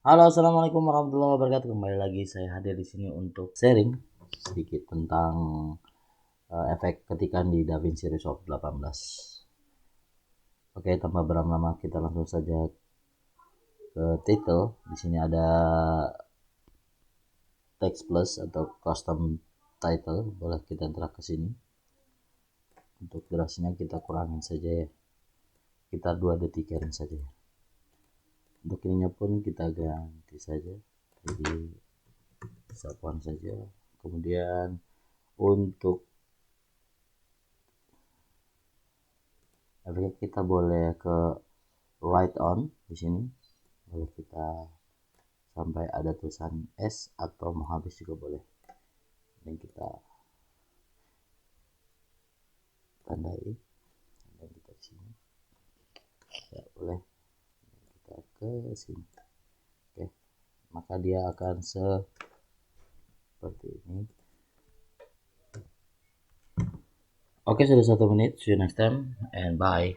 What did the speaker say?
Halo, assalamualaikum warahmatullahi wabarakatuh. Kembali lagi saya hadir di sini untuk sharing sedikit tentang efek ketikan di DaVinci Resolve 18. Oke, tanpa berlama-lama kita langsung saja ke title. Di sini ada text plus atau custom title. Boleh kita drag ke sini. Untuk durasinya kita kurangin saja ya. Kita 2 detikan saja. Untuk ininya pun kita ganti saja. Jadi sapuan saja. Kemudian untuk efek kita boleh ke right on di sini, boleh kita sampai ada tulisan S atau mau habis juga boleh. Dan kita tandai dan kita ke sini ya boleh, kita ke sini. Oke, maka dia akan seperti ini. Oke, sudah 1 menit. See you next time and bye.